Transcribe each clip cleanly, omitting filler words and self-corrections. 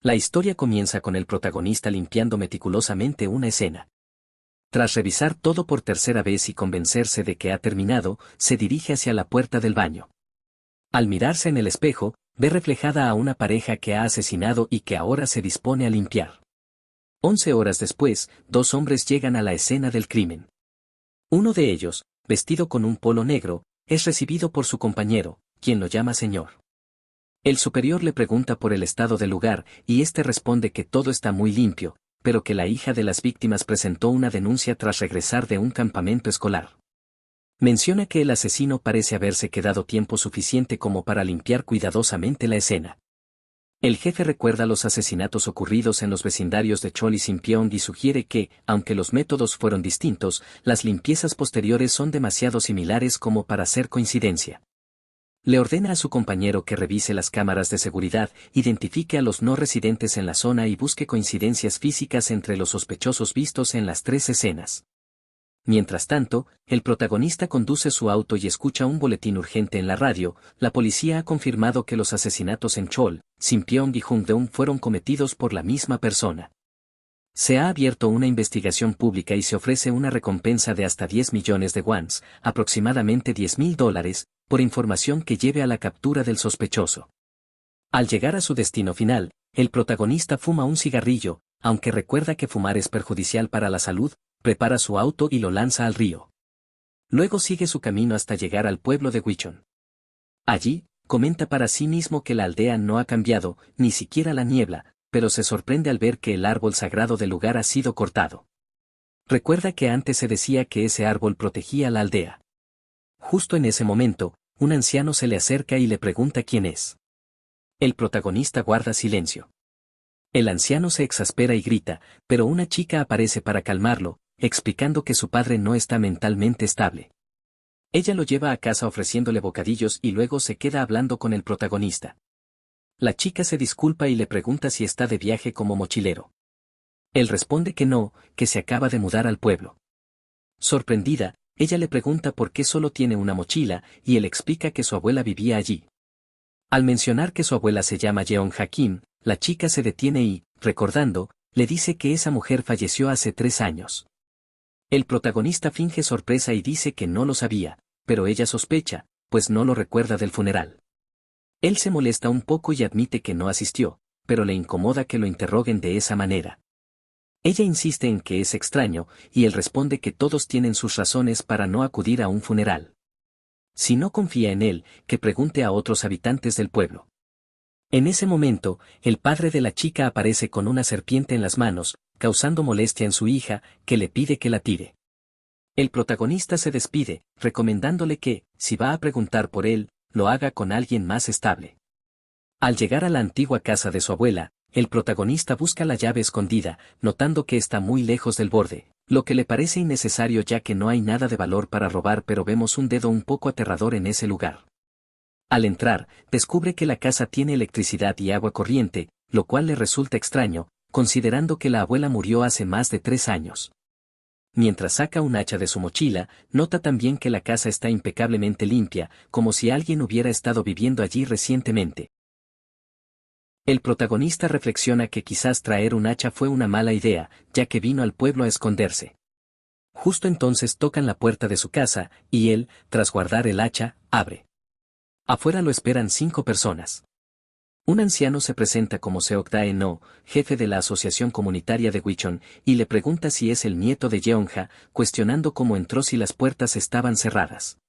La historia comienza con el protagonista limpiando meticulosamente una escena. Tras revisar todo por tercera vez y convencerse de que ha terminado, se dirige hacia la puerta del baño. Al mirarse en el espejo, ve reflejada a una pareja que ha asesinado y que ahora se dispone a limpiar. 11 horas después, dos hombres llegan a la escena del crimen. Uno de ellos, vestido con un polo negro, es recibido por su compañero, quien lo llama señor. El superior le pregunta por el estado del lugar y este responde que todo está muy limpio, pero que la hija de las víctimas presentó una denuncia tras regresar de un campamento escolar. Menciona que el asesino parece haberse quedado tiempo suficiente como para limpiar cuidadosamente la escena. El jefe recuerda los asesinatos ocurridos en los vecindarios de Chol y Simpyeong y sugiere que, aunque los métodos fueron distintos, las limpiezas posteriores son demasiado similares como para ser coincidencia. Le ordena a su compañero que revise las cámaras de seguridad, identifique a los no residentes en la zona y busque coincidencias físicas entre los sospechosos vistos en las tres escenas. Mientras tanto, el protagonista conduce su auto y escucha un boletín urgente en la radio. La policía ha confirmado que los asesinatos en Chol, Simpyeong y Hongdae fueron cometidos por la misma persona. Se ha abierto una investigación pública y se ofrece una recompensa de hasta 10 millones de wons, aproximadamente $10.000, por información que lleve a la captura del sospechoso. Al llegar a su destino final, el protagonista fuma un cigarrillo, aunque recuerda que fumar es perjudicial para la salud, prepara su auto y lo lanza al río. Luego sigue su camino hasta llegar al pueblo de Gwichon. Allí, comenta para sí mismo que la aldea no ha cambiado, ni siquiera la niebla, pero se sorprende al ver que el árbol sagrado del lugar ha sido cortado. Recuerda que antes se decía que ese árbol protegía la aldea. Justo en ese momento, un anciano se le acerca y le pregunta quién es. El protagonista guarda silencio. El anciano se exaspera y grita, pero una chica aparece para calmarlo, explicando que su padre no está mentalmente estable. Ella lo lleva a casa ofreciéndole bocadillos y luego se queda hablando con el protagonista. La chica se disculpa y le pregunta si está de viaje como mochilero. Él responde que no, que se acaba de mudar al pueblo. Sorprendida, ella le pregunta por qué solo tiene una mochila y él explica que su abuela vivía allí. Al mencionar que su abuela se llama Jeonja Kim, la chica se detiene y, recordando, le dice que esa mujer falleció hace 3 años. El protagonista finge sorpresa y dice que no lo sabía, pero ella sospecha, pues no lo recuerda del funeral. Él se molesta un poco y admite que no asistió, pero le incomoda que lo interroguen de esa manera. Ella insiste en que es extraño, y él responde que todos tienen sus razones para no acudir a un funeral. Si no confía en él, que pregunte a otros habitantes del pueblo. En ese momento, el padre de la chica aparece con una serpiente en las manos, causando molestia en su hija, que le pide que la tire. El protagonista se despide, recomendándole que, si va a preguntar por él, lo haga con alguien más estable. Al llegar a la antigua casa de su abuela, el protagonista busca la llave escondida, notando que está muy lejos del borde, lo que le parece innecesario ya que no hay nada de valor para robar, pero vemos un dedo un poco aterrador en ese lugar. Al entrar, descubre que la casa tiene electricidad y agua corriente, lo cual le resulta extraño, considerando que la abuela murió hace más de 3 años. Mientras saca un hacha de su mochila, nota también que la casa está impecablemente limpia, como si alguien hubiera estado viviendo allí recientemente. El protagonista reflexiona que quizás traer un hacha fue una mala idea, ya que vino al pueblo a esconderse. Justo entonces tocan la puerta de su casa, y él, tras guardar el hacha, abre. Afuera lo esperan 5 personas. Un anciano se presenta como Seok-dae No, jefe de la Asociación Comunitaria de Gwichon, y le pregunta si es el nieto de Jeonja, cuestionando cómo entró si las puertas estaban cerradas.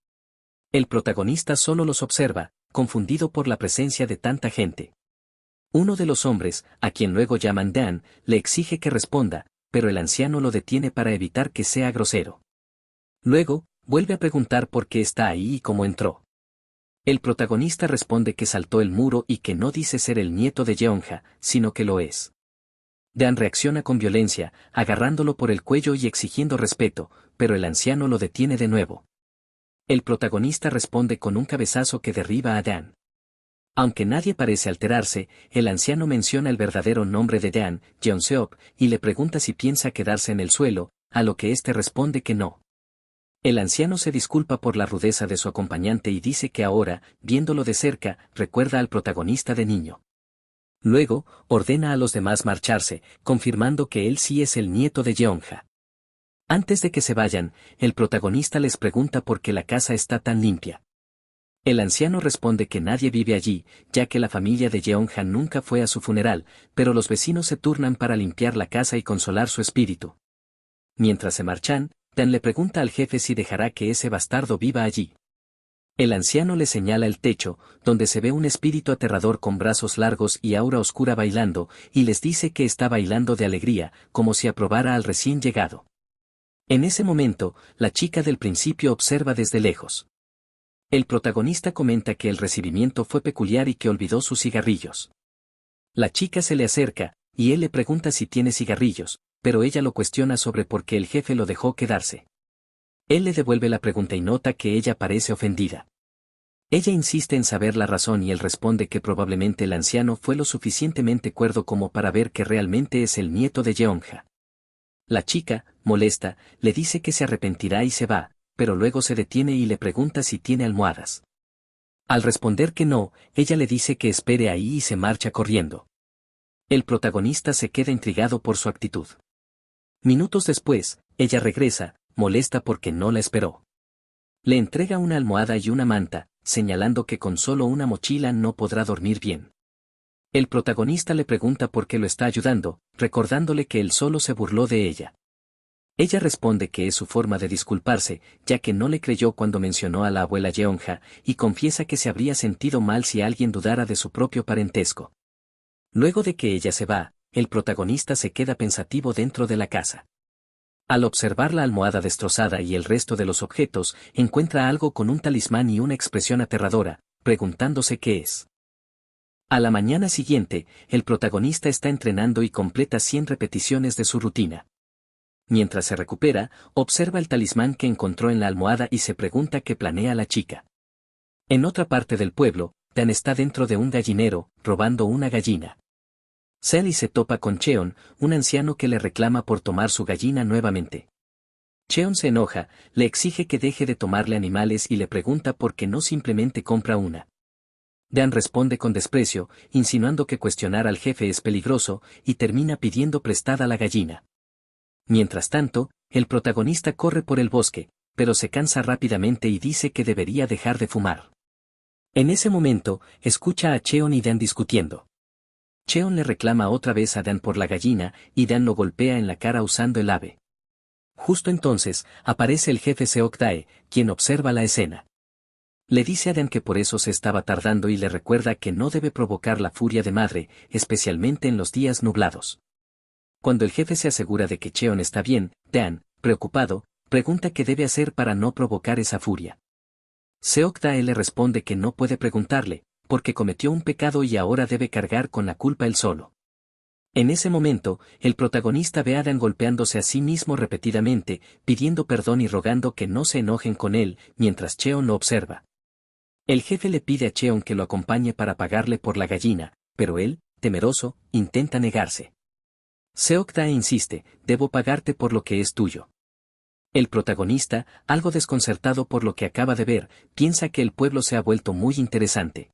El protagonista solo los observa, confundido por la presencia de tanta gente. Uno de los hombres, a quien luego llaman Dan, le exige que responda, pero el anciano lo detiene para evitar que sea grosero. Luego, vuelve a preguntar por qué está ahí y cómo entró. El protagonista responde que saltó el muro y que no dice ser el nieto de Jeonja, sino que lo es. Dan reacciona con violencia, agarrándolo por el cuello y exigiendo respeto, pero el anciano lo detiene de nuevo. El protagonista responde con un cabezazo que derriba a Dan. Aunque nadie parece alterarse, el anciano menciona el verdadero nombre de Dan, Jeonseok, y le pregunta si piensa quedarse en el suelo, a lo que éste responde que no. El anciano se disculpa por la rudeza de su acompañante y dice que ahora, viéndolo de cerca, recuerda al protagonista de niño. Luego, ordena a los demás marcharse, confirmando que él sí es el nieto de Yeonja. Antes de que se vayan, el protagonista les pregunta por qué la casa está tan limpia. El anciano responde que nadie vive allí, ya que la familia de Yeonja nunca fue a su funeral, pero los vecinos se turnan para limpiar la casa y consolar su espíritu. Mientras se marchan, Dan le pregunta al jefe si dejará que ese bastardo viva allí. El anciano le señala el techo, donde se ve un espíritu aterrador con brazos largos y aura oscura bailando, y les dice que está bailando de alegría, como si aprobara al recién llegado. En ese momento, la chica del principio observa desde lejos. El protagonista comenta que el recibimiento fue peculiar y que olvidó sus cigarrillos. La chica se le acerca, y él le pregunta si tiene cigarrillos, pero ella lo cuestiona sobre por qué el jefe lo dejó quedarse. Él le devuelve la pregunta y nota que ella parece ofendida. Ella insiste en saber la razón y él responde que probablemente el anciano fue lo suficientemente cuerdo como para ver que realmente es el nieto de Yeonja. La chica, molesta, le dice que se arrepentirá y se va, pero luego se detiene y le pregunta si tiene almohadas. Al responder que no, ella le dice que espere ahí y se marcha corriendo. El protagonista se queda intrigado por su actitud. Minutos después, ella regresa, molesta porque no la esperó. Le entrega una almohada y una manta, señalando que con solo una mochila no podrá dormir bien. El protagonista le pregunta por qué lo está ayudando, recordándole que él solo se burló de ella. Ella responde que es su forma de disculparse, ya que no le creyó cuando mencionó a la abuela Yeonja, y confiesa que se habría sentido mal si alguien dudara de su propio parentesco. Luego de que ella se va, el protagonista se queda pensativo dentro de la casa. Al observar la almohada destrozada y el resto de los objetos, encuentra algo con un talismán y una expresión aterradora, preguntándose qué es. A la mañana siguiente, el protagonista está entrenando y completa 100 repeticiones de su rutina. Mientras se recupera, observa el talismán que encontró en la almohada y se pregunta qué planea la chica. En otra parte del pueblo, Dan está dentro de un gallinero, robando una gallina. Sally se topa con Cheon, un anciano que le reclama por tomar su gallina nuevamente. Cheon se enoja, le exige que deje de tomarle animales y le pregunta por qué no simplemente compra una. Dan responde con desprecio, insinuando que cuestionar al jefe es peligroso, y termina pidiendo prestada la gallina. Mientras tanto, el protagonista corre por el bosque, pero se cansa rápidamente y dice que debería dejar de fumar. En ese momento, escucha a Cheon y Dan discutiendo. Cheon le reclama otra vez a Dan por la gallina, y Dan lo golpea en la cara usando el ave. Justo entonces, aparece el jefe Seok-dae, quien observa la escena. Le dice a Dan que por eso se estaba tardando y le recuerda que no debe provocar la furia de madre, especialmente en los días nublados. Cuando el jefe se asegura de que Cheon está bien, Dan, preocupado, pregunta qué debe hacer para no provocar esa furia. Seok-dae le responde que no puede preguntarle, porque cometió un pecado y ahora debe cargar con la culpa él solo. En ese momento, el protagonista ve a Dan golpeándose a sí mismo repetidamente, pidiendo perdón y rogando que no se enojen con él, mientras Cheon lo observa. El jefe le pide a Cheon que lo acompañe para pagarle por la gallina, pero él, temeroso, intenta negarse. Seok-dae insiste, debo pagarte por lo que es tuyo. El protagonista, algo desconcertado por lo que acaba de ver, piensa que el pueblo se ha vuelto muy interesante.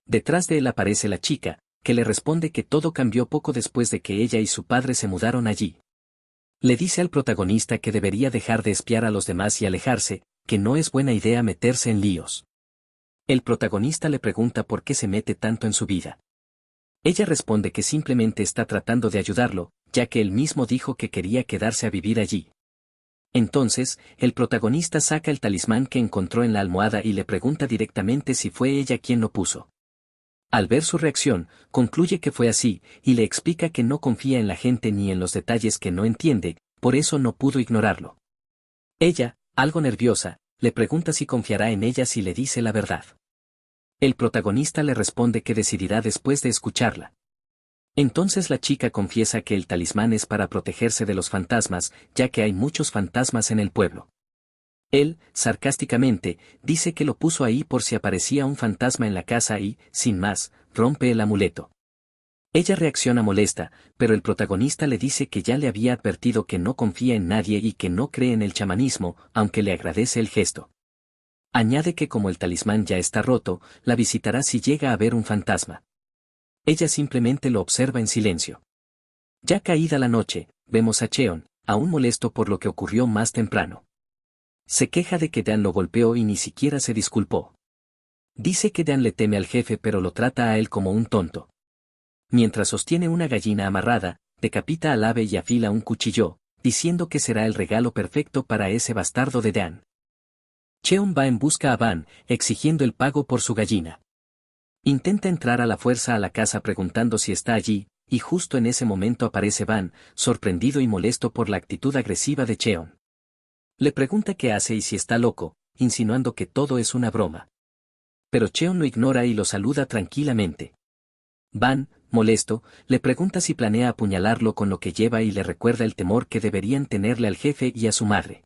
Detrás de él aparece la chica, que le responde que todo cambió poco después de que ella y su padre se mudaron allí. Le dice al protagonista que debería dejar de espiar a los demás y alejarse, que no es buena idea meterse en líos. El protagonista le pregunta por qué se mete tanto en su vida. Ella responde que simplemente está tratando de ayudarlo, ya que él mismo dijo que quería quedarse a vivir allí. Entonces, el protagonista saca el talismán que encontró en la almohada y le pregunta directamente si fue ella quien lo puso. Al ver su reacción, concluye que fue así, y le explica que no confía en la gente ni en los detalles que no entiende, por eso no pudo ignorarlo. Ella, algo nerviosa, le pregunta si confiará en ella si le dice la verdad. El protagonista le responde que decidirá después de escucharla. Entonces la chica confiesa que el talismán es para protegerse de los fantasmas, ya que hay muchos fantasmas en el pueblo. Él, sarcásticamente, dice que lo puso ahí por si aparecía un fantasma en la casa y, sin más, rompe el amuleto. Ella reacciona molesta, pero el protagonista le dice que ya le había advertido que no confía en nadie y que no cree en el chamanismo, aunque le agradece el gesto. Añade que como el talismán ya está roto, la visitará si llega a ver un fantasma. Ella simplemente lo observa en silencio. Ya caída la noche, vemos a Cheon, aún molesto por lo que ocurrió más temprano. Se queja de que Dan lo golpeó y ni siquiera se disculpó. Dice que Dan le teme al jefe pero lo trata a él como un tonto. Mientras sostiene una gallina amarrada, decapita al ave y afila un cuchillo, diciendo que será el regalo perfecto para ese bastardo de Dan. Cheon va en busca a Van, exigiendo el pago por su gallina. Intenta entrar a la fuerza a la casa preguntando si está allí, y justo en ese momento aparece Van, sorprendido y molesto por la actitud agresiva de Cheon. Le pregunta qué hace y si está loco, insinuando que todo es una broma. Pero Cheon lo ignora y lo saluda tranquilamente. Van, molesto, le pregunta si planea apuñalarlo con lo que lleva y le recuerda el temor que deberían tenerle al jefe y a su madre.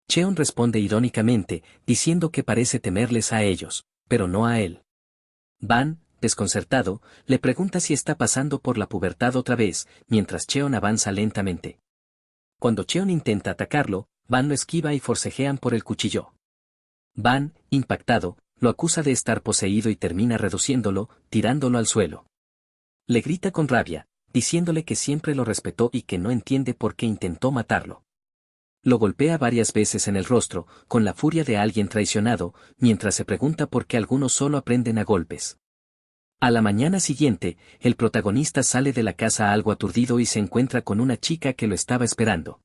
Cheon responde irónicamente, diciendo que parece temerles a ellos, pero no a él. Van, desconcertado, le pregunta si está pasando por la pubertad otra vez, mientras Cheon avanza lentamente. Cuando Cheon intenta atacarlo, Van lo esquiva y forcejean por el cuchillo. Van, impactado, lo acusa de estar poseído y termina reduciéndolo, tirándolo al suelo. Le grita con rabia, diciéndole que siempre lo respetó y que no entiende por qué intentó matarlo. Lo golpea varias veces en el rostro, con la furia de alguien traicionado, mientras se pregunta por qué algunos solo aprenden a golpes. A la mañana siguiente, el protagonista sale de la casa algo aturdido y se encuentra con una chica que lo estaba esperando.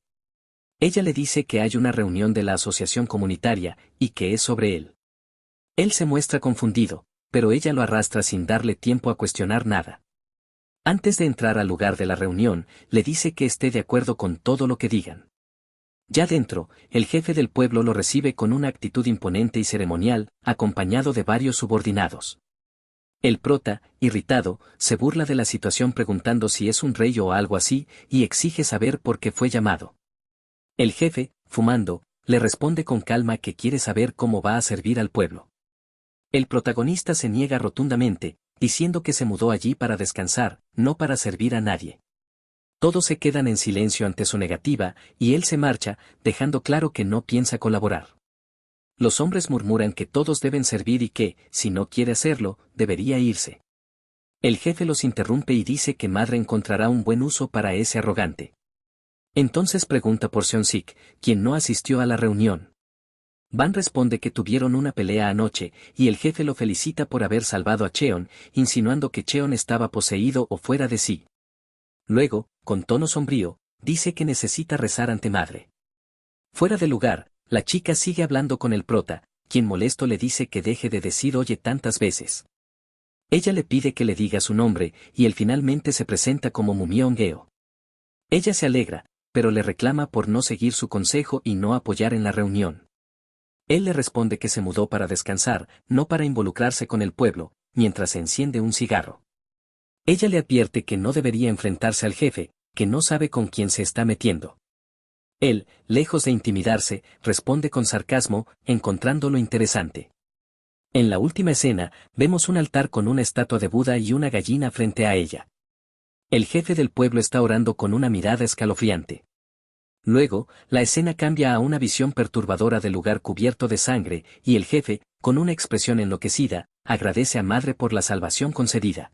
Ella le dice que hay una reunión de la asociación comunitaria, y que es sobre él. Él se muestra confundido, pero ella lo arrastra sin darle tiempo a cuestionar nada. Antes de entrar al lugar de la reunión, le dice que esté de acuerdo con todo lo que digan. Ya dentro, el jefe del pueblo lo recibe con una actitud imponente y ceremonial, acompañado de varios subordinados. El prota, irritado, se burla de la situación preguntando si es un rey o algo así, y exige saber por qué fue llamado. El jefe, fumando, le responde con calma que quiere saber cómo va a servir al pueblo. El protagonista se niega rotundamente, diciendo que se mudó allí para descansar, no para servir a nadie. Todos se quedan en silencio ante su negativa, y él se marcha, dejando claro que no piensa colaborar. Los hombres murmuran que todos deben servir y que, si no quiere hacerlo, debería irse. El jefe los interrumpe y dice que Madre encontrará un buen uso para ese arrogante. Entonces pregunta por Seon-sik, quien no asistió a la reunión. Van responde que tuvieron una pelea anoche, y el jefe lo felicita por haber salvado a Cheon, insinuando que Cheon estaba poseído o fuera de sí. Luego, con tono sombrío, dice que necesita rezar ante Madre. Fuera de lugar, la chica sigue hablando con el prota, quien molesto le dice que deje de decir oye tantas veces. Ella le pide que le diga su nombre, y él finalmente se presenta como Mumyeong-geo. Ella se alegra, pero le reclama por no seguir su consejo y no apoyar en la reunión. Él le responde que se mudó para descansar, no para involucrarse con el pueblo, mientras enciende un cigarro. Ella le advierte que no debería enfrentarse al jefe, que no sabe con quién se está metiendo. Él, lejos de intimidarse, responde con sarcasmo, encontrándolo interesante. En la última escena, vemos un altar con una estatua de Buda y una gallina frente a ella. El jefe del pueblo está orando con una mirada escalofriante. Luego, la escena cambia a una visión perturbadora del lugar cubierto de sangre, y el jefe, con una expresión enloquecida, agradece a Madre por la salvación concedida.